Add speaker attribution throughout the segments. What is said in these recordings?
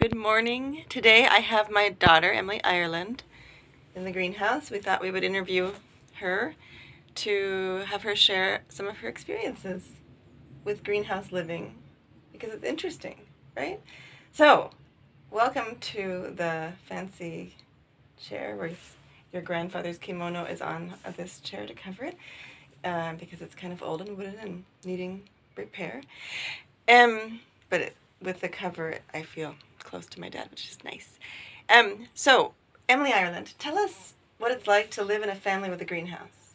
Speaker 1: Good morning. Today I have my daughter, Emily Ireland, in the greenhouse. We thought we would interview her to have her share some of her experiences with greenhouse living because it's interesting, right? So, welcome to the fancy chair where your grandfather's kimono is on this chair to cover it because it's kind of old and wooden and needing repair. With the cover, I feel close to my dad, which is nice. So, Emily Ireland, tell us what it's like to live in a family with a greenhouse.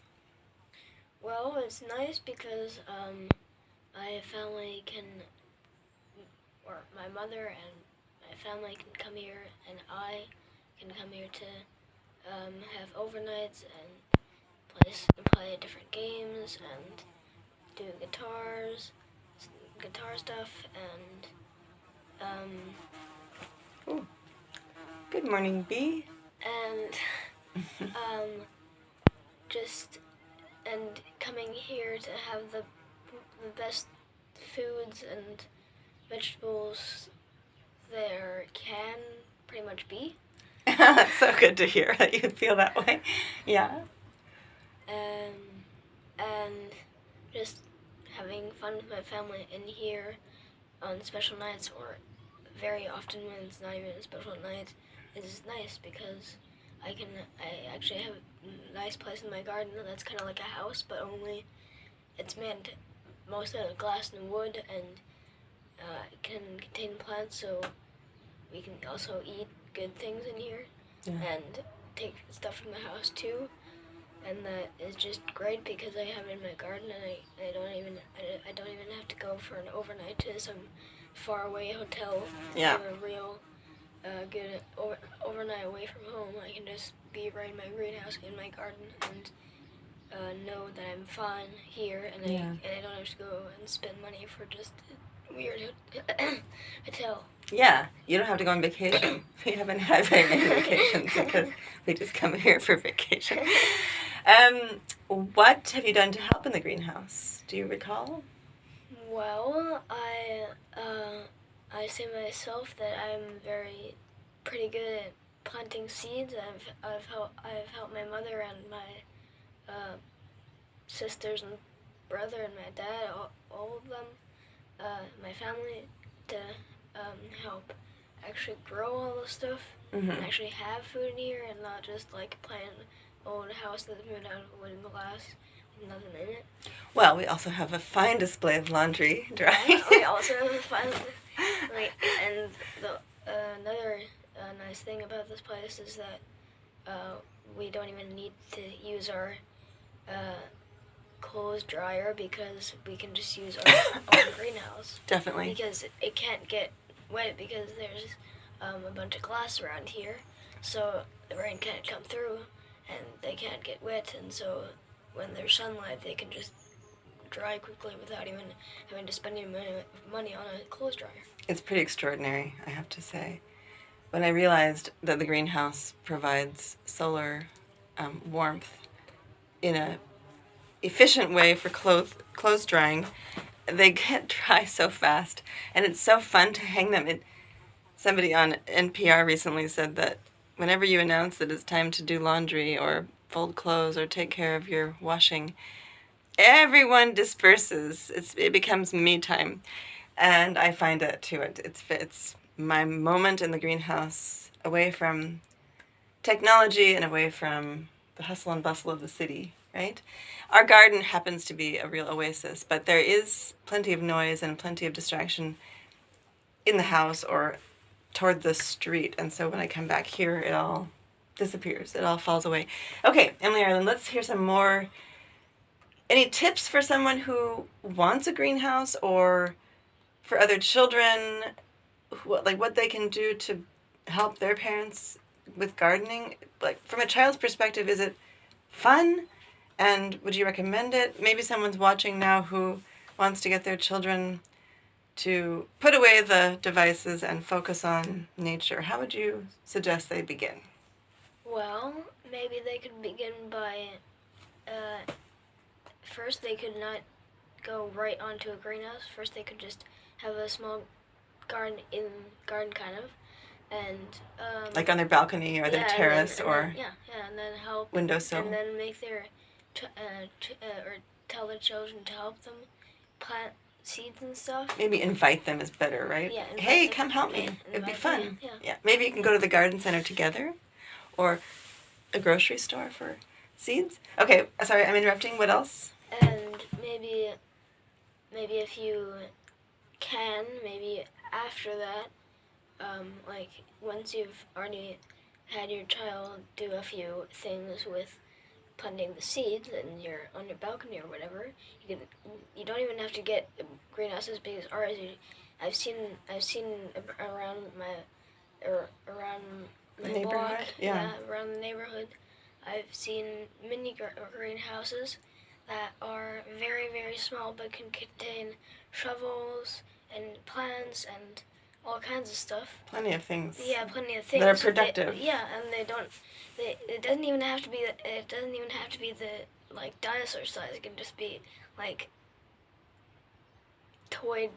Speaker 2: Well, it's nice because my family can, or my mother and my family can come here, and I can come here to have overnights and play different games and do guitar stuff, and um,
Speaker 1: Ooh. Good morning, B.
Speaker 2: and um, just and coming here to have the best foods and vegetables there can pretty much be.
Speaker 1: That's so good to hear that you feel that way. Yeah.
Speaker 2: And just having fun with my family in here on special nights, or very often when it's not even a special night, is nice because I actually have a nice place in my garden that's kind of like a house, but only it's made most out of glass and wood, and it can contain plants, so we can also eat good things in here.
Speaker 1: Yeah.
Speaker 2: And take stuff from the house too, and that is just great because I have it in my garden, and I don't even have to go for an overnight to some faraway hotel.
Speaker 1: Yeah.
Speaker 2: Have a real good overnight away from home. I can just be right in my greenhouse in my garden and know that I'm fine here, and I don't have to go and spend money for just a weird hotel.
Speaker 1: Yeah, you don't have to go on vacation. We haven't had very many vacations because we just come here for vacation. What have you done to help in the greenhouse? Do you recall?
Speaker 2: Well, I say myself that I'm pretty good at planting seeds. I've helped my mother and my sisters and brother and my dad, all of them, my family, to help actually grow all the stuff and actually have food in here, and not just like a plain old house that's made out of wood and glass with nothing in it.
Speaker 1: Well, we also have a fine display of laundry drying.
Speaker 2: Yeah, we also have a fine, and another nice thing about this place is that we don't even need to use our clothes dryer because we can just use our own greenhouse.
Speaker 1: Definitely.
Speaker 2: Because it can't get wet because there's a bunch of glass around here, so the rain can't come through and they can't get wet, and so when there's sunlight they can just dry quickly without even having to spend any money on a clothes dryer.
Speaker 1: It's pretty extraordinary, I have to say. When I realized that the greenhouse provides solar warmth in a efficient way for clothes drying, they get dry so fast, and it's so fun to hang them. Somebody on NPR recently said that whenever you announce that it's time to do laundry or fold clothes or take care of your washing, everyone disperses. It becomes me time, and I find that too. It's my moment in the greenhouse, away from technology and away from the hustle and bustle of the city, right? Our garden happens to be a real oasis, but there is plenty of noise and plenty of distraction in the house or toward the street, and so when I come back here, it all disappears. It all falls away. Okay, Emily Ireland, let's hear some more. Any tips for someone who wants a greenhouse, or for other children, what they can do to help their parents with gardening? Like, from a child's perspective, is it fun? And would you recommend it? Maybe someone's watching now who wants to get their children to put away the devices and focus on nature. How would you suggest they begin?
Speaker 2: Well, maybe they could begin by first they could not go right onto a greenhouse. First they could just have a small garden kind of, and
Speaker 1: Like on their balcony or their terrace
Speaker 2: and then help
Speaker 1: windowsill.
Speaker 2: and then make their or tell their children to help them plant seeds and stuff.
Speaker 1: Maybe invite them is better, right?
Speaker 2: Yeah.
Speaker 1: Hey, come help me. It'd be fun. Yeah. Maybe you can go to the garden center together, or a grocery store for seeds. Okay, sorry, I'm interrupting. What else?
Speaker 2: And maybe if you can, maybe after that, like once you've already had your child do a few things with planting the seeds and you're on your balcony or whatever, you don't even have to get a greenhouse as big as ours. I've seen around my block, around the neighborhood, I've seen mini greenhouses that are very, very small but can contain shovels and plants and all kinds of stuff.
Speaker 1: Plenty of things.
Speaker 2: Yeah, plenty of things.
Speaker 1: They're productive.
Speaker 2: And they don't. It doesn't even have to be. It doesn't even have to be the like dinosaur size. It can just be like toy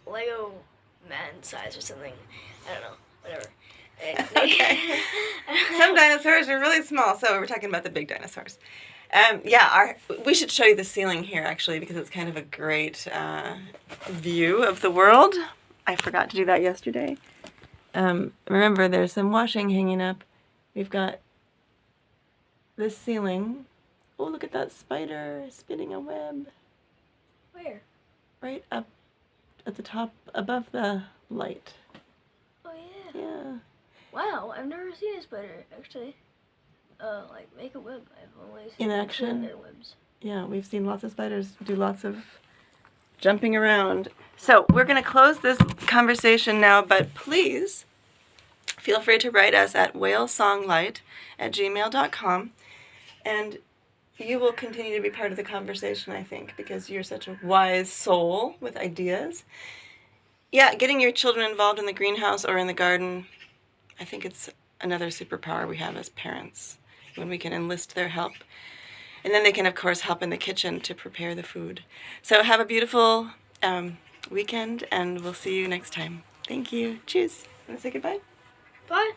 Speaker 2: Lego man size or something. I don't know. Whatever.
Speaker 1: Okay. Some dinosaurs are really small, so we're talking about the big dinosaurs. We should show you the ceiling here, actually, because it's kind of a great view of the world. I forgot to do that yesterday. Remember, there's some washing hanging up. We've got this ceiling. Oh, look at that spider spinning a web.
Speaker 2: Where?
Speaker 1: Right up at the top, above the light.
Speaker 2: Oh, yeah.
Speaker 1: Yeah.
Speaker 2: Wow, I've never seen a spider, actually. Like, make a web. I've only seen
Speaker 1: in action.
Speaker 2: Their webs.
Speaker 1: Yeah, we've seen lots of spiders do lots of jumping around. So we're going to close this conversation now, but please feel free to write us at whalesonglight@gmail.com, and you will continue to be part of the conversation, I think, because you're such a wise soul with ideas. Yeah, getting your children involved in the greenhouse or in the garden, I think it's another superpower we have as parents, when we can enlist their help. And then they can, of course, help in the kitchen to prepare the food. So have a beautiful weekend, and we'll see you next time. Thank you. Cheers. Want to say goodbye?
Speaker 2: Bye.